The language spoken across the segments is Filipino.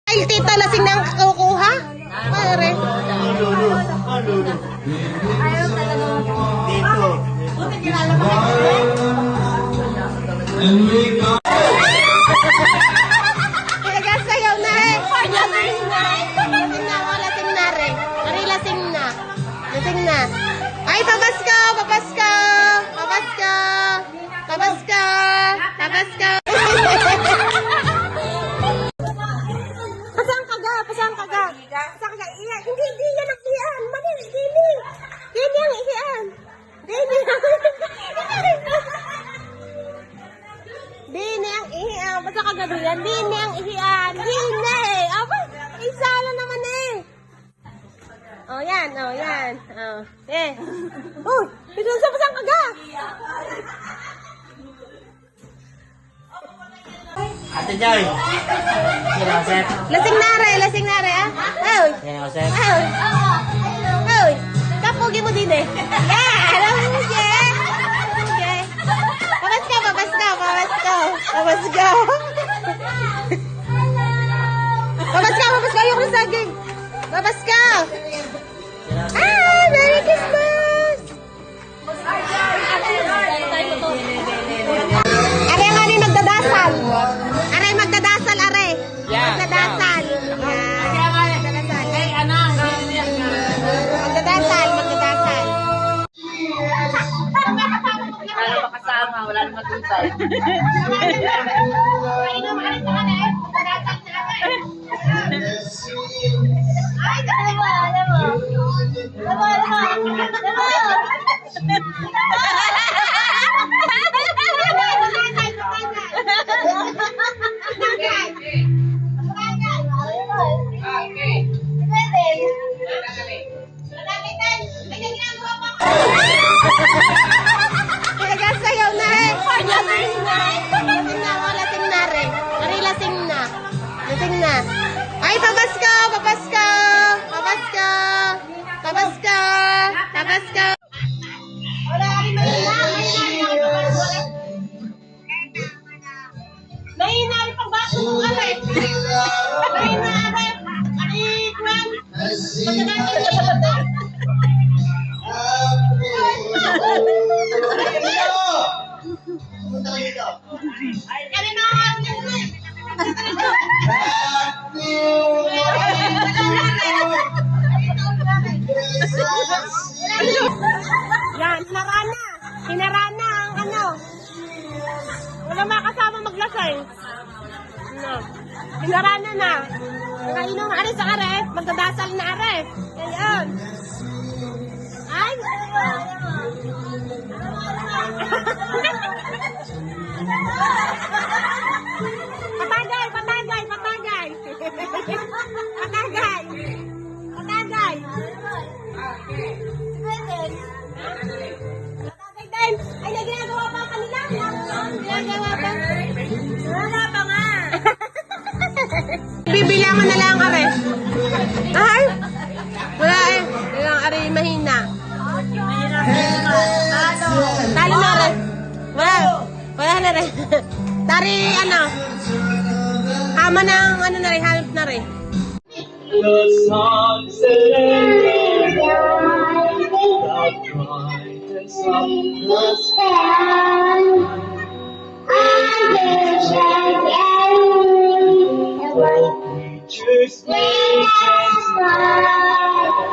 Ay, tita, lasing na ang kukuha. Pare. Ayaw talaga. Dito. Buti kilala mo kayo. Sayaw na eh. Lasing na ako, lasing na rin. Ari, lasing na. Lasing na. Ay, pabasko, pabasko. Pabasko. Pabasko. Pabasko. Pasang kaga, pasang kaga. Pasang kaga. Iya, hindi yan ang iyan. Mali, dini. Dini ang iyan. Dini ang Dini ang iyan. Pasang kaga yan. Dini ang iyan. Dini. Aba, isa lang naman eh. Oh, yan. Oh, yan. Oh. Eh. Oh, ito sa pasang kaga. Ate Joy. Sino ako, sir? Lasing na re, ah. Oh. Sino ako, sir? Oh. Oh. Kapugi mo din eh. Yeah, alam mo siya. Okay. Pabasko, pabasko, pabasko. Pabasko. Pabasko, pabasko. Ayoko na saging. Pabasko. Ah, Merry Christmas. Are nga rin magdadasal. Are magdadasal, are. Magdadasal. Magdadasal. Ay, anak. Magdadasal, magdadasal. Wala pa kasama. Wala naman tutay. Ay, alam mo. Sayaw na eh. Lasing na ako, lasing na rin. Ari, lasing na. Lasing na. Ay, pabasko, pabasko. Pabasko. Pabasko. Pabasko. Mahina rin pang baso mo kami. Mahina rin. Ari, Kwan. Kami na yan, hinarana. Hinarana ang ano. Wala makasama maglasay. No. Hinarana na. Nakainom na are sa are. Magdadasal na are. Ayan. Ay. Patagay, patagay, patagay. Patagay. Patagay. Patagay din. Ay, ginagawa pa kanila. Ginagawa pa. Wala pa nga. Bibilangan na lang, are. Ay. Wala eh. Kailangan are mahina. Talo na rin. Wala. Wala na rin. Tari, ano. Hama ng, ano na rin, halip na rin. The sunset the brightness of the sky. All creatures make and smile.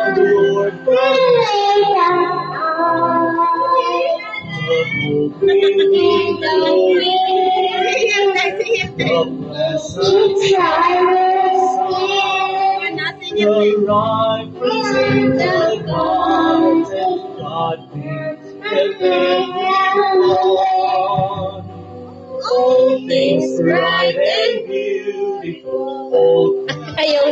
The Lord the rifles in the garden, God makes heaven on. All things bright and beautiful, all Ayun.